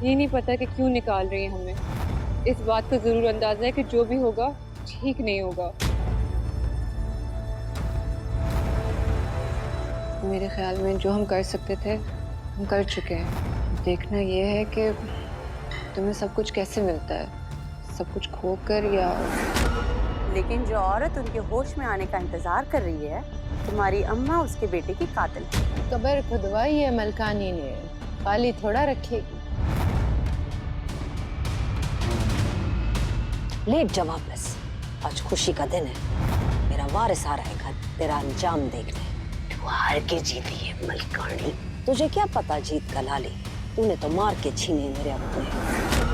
یہ نہیں پتا کہ کیوں نکال رہی ہیں ہمیں. اس بات کا ضرور اندازہ ہے کہ جو بھی ہوگا ٹھیک نہیں ہوگا. میرے خیال میں جو ہم کر سکتے تھے ہم کر چکے ہیں. دیکھنا یہ ہے کہ تمہیں سب کچھ کیسے ملتا ہے, سب کچھ کھو کر یا... لیکن جو عورت ان کے ہوش میں آنے کا انتظار کر رہی ہے, تمہاری اماں اس کے بیٹے کی قاتل ہے. قبر کھدوائی ہے ملکانی نے, خالی تھوڑا رکھے گی. لیٹ جا واپس, آج خوشی کا دن ہے. میرا وارث آ رہا ہے گھر, تیرا انجام دیکھنے. تو ہار کے جیتی ہے ملکانی. تجھے کیا پتا جیت کا لالی, تو نے تو مار کے چھینے میرے اپنے.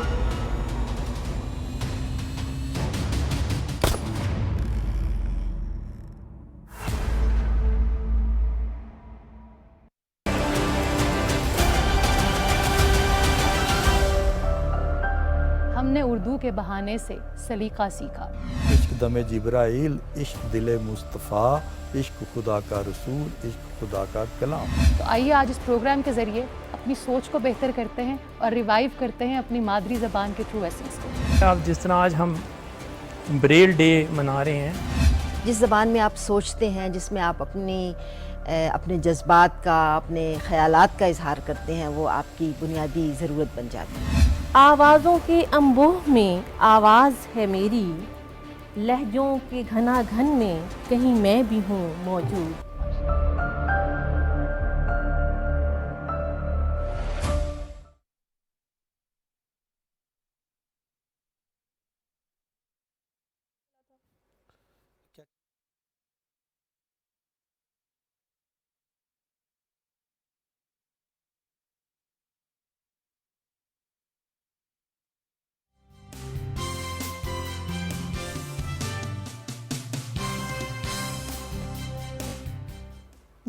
ہم نے اردو کے بہانے سے سلیقہ سیکھا. عشق دم جبرائیل, عشق دل مصطفیٰ, عشق خدا کا رسول, عشق خدا کا کلام. تو آئیے آج اس پروگرام کے ذریعے اپنی سوچ کو بہتر کرتے ہیں اور ریوائیو کرتے ہیں اپنی مادری زبان کے ٹرو ایسنس کو. اب جس طرح آج ہم بریل ڈے منا رہے ہیں, جس زبان میں آپ سوچتے ہیں, جس میں آپ اپنے جذبات کا, اپنے خیالات کا اظہار کرتے ہیں, وہ آپ کی بنیادی ضرورت بن جاتی ہے. آوازوں کے انبوہ میں آواز ہے میری, لہجوں کے گھنا گھن میں کہیں میں بھی ہوں موجود.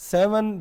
7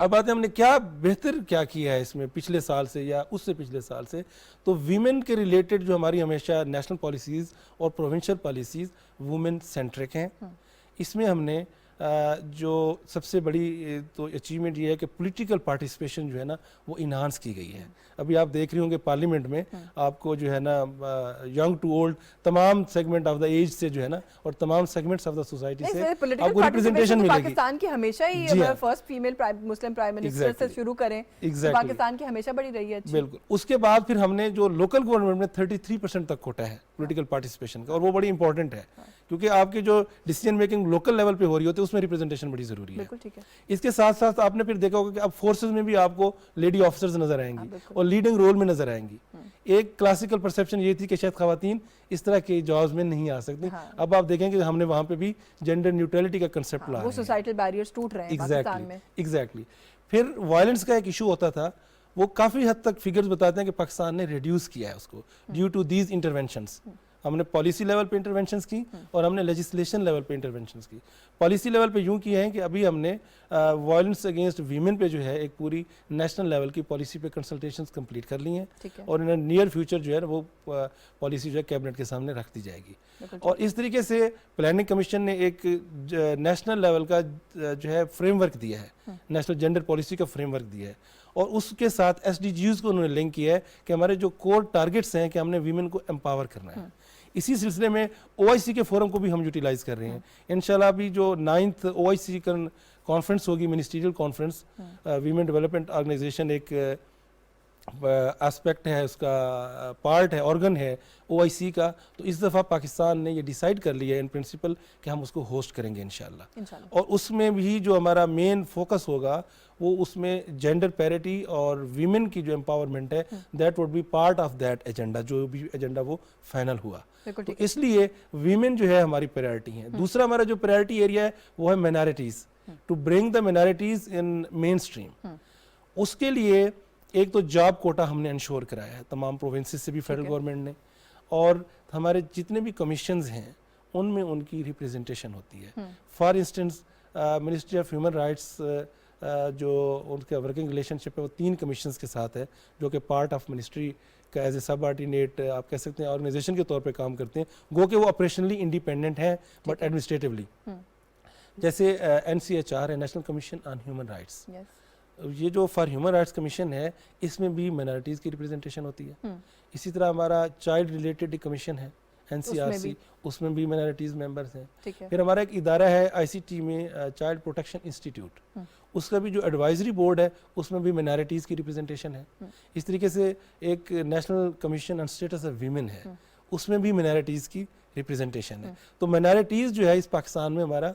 اب آتے ہیں ہم نے کیا بہتر کیا کیا ہے اس میں پچھلے سال سے یا اس سے پچھلے سال سے. تو ویمن کے ریلیٹڈ جو ہماری ہمیشہ نیشنل پالیسیز اور پروونشل پالیسیز وومن سینٹرک ہیں. اس میں ہم نے جو سب سے بڑی تو اچیومنٹ یہ ہے کہ پولیٹیکل پارٹیسپیشن جو ہے نا وہ انہانس کی گئی ہے. ابھی آپ دیکھ رہے ہوں گے پارلیمنٹ میں آپ کو جو ہے نا ینگ ٹو اولڈ تمام سیگمنٹ آف دا ایج سے جو ہے نا اور تمام سیگمنٹس آف دا سوسائٹی سے آپ کو ریپرزنٹیشن ملے گی. پاکستان کی ہمیشہ ہی فرسٹ فیمیل مسلم پرائم منسٹر سے شروع کریں پاکستان کی ہمیشہ بڑی رہی ہے. بالکل. اس کے بعد پھر ہم نے جو لوکل گورنمنٹ میں 33% تک کوٹا ہے پولیٹیکل پارٹیسپیشن کا, اور وہ بڑی امپورٹنٹ ہے کیونکہ آپ کی جو ڈیسیجن میکنگ لوکل لیول پہ ہو رہی ہوتی ہے اس میں ریپرزنٹیشن بڑی ضروری ہے. اس کے ساتھ ساتھ آپ نے پھر دیکھا ہوگا کہ اب فورسز میں بھی آپ کو لیڈی آفیسرز نظر آئیں گی اور لیڈنگ رول میں نظر آئیں گی. ایک کلاسیکل پرسیپشن یہ تھی کہ شاید خواتین اس طرح کے جابز میں نہیں آ سکتی. اب آپ دیکھیں کہ ہم نے وہاں پہ بھی جینڈر نیوٹرلٹی کا کنسیپٹ لایا, وہ سوسائٹل بیریئرز ٹوٹ رہے ہیں پاکستان میں. ایگزیکٹلی. پھر وائلنس کا ایک ایشو ہوتا تھا, وہ کافی حد تک فگرز بتاتے ہیں کہ پاکستان نے ریڈیوس کیا ہے اس کو ڈیو ٹو دیز انٹرونشنز. ہم نے پالیسی لیول پہ انٹرونشنز کی اور ہم نے لیجسلیشن لیول پہ انٹرونشنز کی. پالیسی لیول پہ یوں کیا ہے کہ ابھی ہم نے وائلنس اگینسٹ ویمن پہ جو ہے ایک پوری نیشنل لیول کی پالیسی پہ کنسلٹیشنز کمپلیٹ کر لی ہیں, اور ان نیئر فیوچر جو ہے وہ پالیسی جو ہے کیبنٹ کے سامنے رکھ دی جائے گی. اور اس طریقے سے پلاننگ کمیشن نے ایک نیشنل لیول کا جو ہے فریم ورک دیا ہے, نیشنل جینڈر پالیسی کا فریم ورک دیا ہے, اور اس کے ساتھ SDGs کو انہوں نے لنک کیا ہے کہ ہمارے جو کور ٹارگٹس ہیں کہ ہم نے ویمن کو امپاور کرنا ہے. اسی سلسلے میں OIC کے فورم کو بھی ہم یوٹیلائز کر رہے ہیں. انشاءاللہ ابھی جو 9th OIC کانفرنس ہوگی, ministerial conference, women development organization ایک اسپیکٹ ہے, اس کا پارٹ ہے, آرگن ہے OIC کا. تو اس دفعہ پاکستان نے یہ ڈیسائیڈ کر لیا ہے ان پرنسپل کہ ہم اس کو ہوسٹ کریں گے انشاءاللہ. اور اس میں بھی جو ہمارا مین فوکس ہوگا وہ اس میں جینڈر پیرٹی اور ویمن کی جو امپاورمنٹ ہے, that would be part of that agenda, جو بھی ایجنڈا وہ فائنل ہوا. تو اس لیے ویمن جو ہے ہماری پرائرٹی ہیں. دوسرا ہمارا جو پرائرٹی ایریا ہے وہ ہے minorities, to bring the minorities in mainstream. اس کے لیے ایک تو جاب کوٹا ہم نے انشور کرایا ہے تمام پروونسز سے بھی فیڈرل گورنمنٹ نے, اور ہمارے جتنے بھی کمیشنز ہیں ان میں ان کی ریپرزنٹیشن ہوتی ہے. For instance ministry of human rights جو ان کا ورکنگ ریلیشن شپ ہے وہ 3 کمیشنز کے ساتھ ہے جو کہ پارٹ آف منسٹری کا ایز اے سب آرڈینیٹ آپ کہہ سکتے ہیں آرگنائزیشن کے طور پہ کام کرتے ہیں, گو کہ وہ آپریشنلی انڈیپینڈنٹ ہیں بٹ ایڈمنسٹریٹولی. جیسے NCHR ہے, national commission on human rights. یہ جو فار ہیومن رائٹس کمیشن ہے اس میں بھی مائنارٹیز کی ریپرزنٹیشن ہوتی ہے. اسی طرح ہمارا چائلڈ ریلیٹڈ کمیشن ہے NCRC, اس میں بھی مائنارٹیز ممبرز ہیں. پھر ہمارا ایک ادارہ ہے ICT میں, چائلڈ پروٹیکشن انسٹیٹیوٹ, اس کا بھی جو ایڈوائزری بورڈ ہے اس میں بھی مائنارٹیز کی ریپرزنٹیشن ہے. اس طریقے سے ایک national commission on status of women ہے, اس میں بھی مائنارٹیز کی ریپرزنٹیشن ہے. تو مائنارٹیز جو ہے اس پاکستان میں ہمارا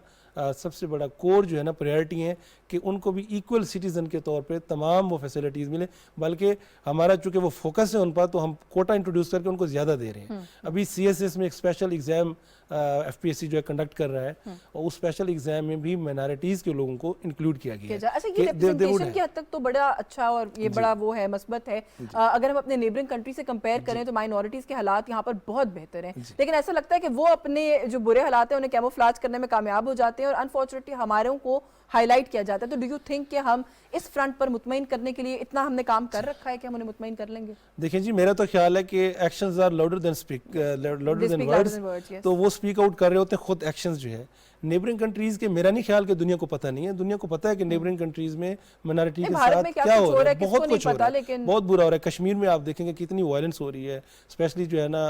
سب سے بڑا کور جو ہے نا پرائرٹی ہیں کہ ان کو بھی ایکول سٹیزن کے طور پہ تمام وہ فیسلٹیز ملے. بلکہ ہمارا چونکہ وہ فوکس ہے ان پر تو ہم کوٹا انٹروڈیوس کر کے ان کو زیادہ دے رہے ہیں. ابھی CSS میں ایک اسپیشل ایگزام FPSC جو ہے کنڈکٹ کر رہا ہے, اور اس اسپیشل ایگزام میں بھی مائنارٹیز کے لوگوں کو انکلوڈ کیا گیا ہے. اچھا, یہ ریپرزنٹیشن کی حد تک تو بڑا اچھا اور یہ بڑا وہ ہے مثبت ہے. اگر ہم اپنے نیبرنگ کنٹری سے کمپیئر کریں تو مائنورٹیز کے حالات یہاں پر بہت بہتر ہیں, لیکن ایسا لگتا ہے کہ وہ اپنے جو برے حالات ہیں انہیں کیموفلاج کرنے میں کامیاب ہو جاتے ہیں اور انفارچونیٹلی ہماروں کو ہائی لائٹ کیا جاتا ہے. تو ڈو یو تھنک کہ ہم اس فرنٹ پر مطمئن کرنے کے لیے اتنا ہم نے کام کر رکھا ہے کہ ہم انہیں مطمئن کر لیں گے؟ دیکھیں جی, میرا تو خیال ہے کہ actions are louder than words, تو وہ اسپیک آؤٹ کر رہے ہوتے ہیں خود ایکشنز جو ہے. نیبرنگ کنٹریز کے میرا نہیں خیال کہ دنیا کو پتہ نہیں ہے, دنیا کو پتہ ہے کہ نیبرنگ کنٹریز میں منارٹی کے ساتھ کیا ہو رہا ہے, بہت کچھ ہو رہا ہے, بہت برا ہو رہا ہے. کشمیر میں آپ دیکھیں گے کتنی وائلنس ہو رہی ہے, اسپیشلی جو ہے نا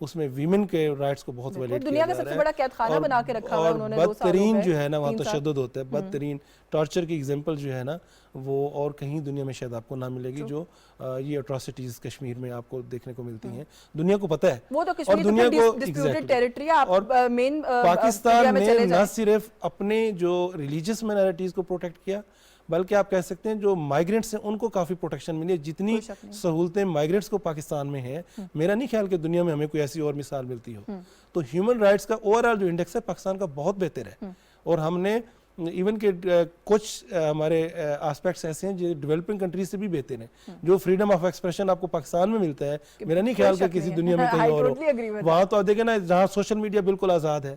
اس میں ویمن کے رائٹس کو بہت ویلیٹ کیا جا رہا ہے, اور بدترین جو ہے نا وہاں تشدد ہوتا ہے, بدترین ٹارچر کی ایگزامپل جو ہے نا وہ اور کہیں دنیا میں شاید آپ کو نہ ملے گی جو یہ اٹراسٹیز کشمیر میں آپ کو دیکھنے کو ملتی ہیں. دنیا کو پتہ ہے, اور دنیا کو, اور پاکستان نے نہ صرف اپنے جو ریلیجیس مائنارٹیز کو پروٹیکٹ کیا بلکہ آپ کہہ سکتے ہیں جو مائیگرنٹس ہیں ان کو کافی پروٹیکشن ملی ہے. جتنی سہولتیں مائیگرنٹس کو پاکستان میں ہیں میرا نہیں خیال کہ دنیا میں ہمیں کوئی ایسی اور مثال ملتی ہو. تو ہیومن رائٹس کا اوور آل جو انڈیکس ہے پاکستان کا بہت بہتر ہے, اور ہم نے ایون کہ کچھ ہمارے آسپیکٹس ایسے ہیں جو ڈیولپنگ کنٹریز سے بھی بہتر ہیں. جو فریڈم آف ایکسپریشن آپ کو پاکستان میں ملتا ہے میرا نہیں خیال کہ کسی دنیا میں کہیں اور ہو. وہاں تو آپ دیکھیں نا جہاں سوشل میڈیا بالکل آزاد ہے,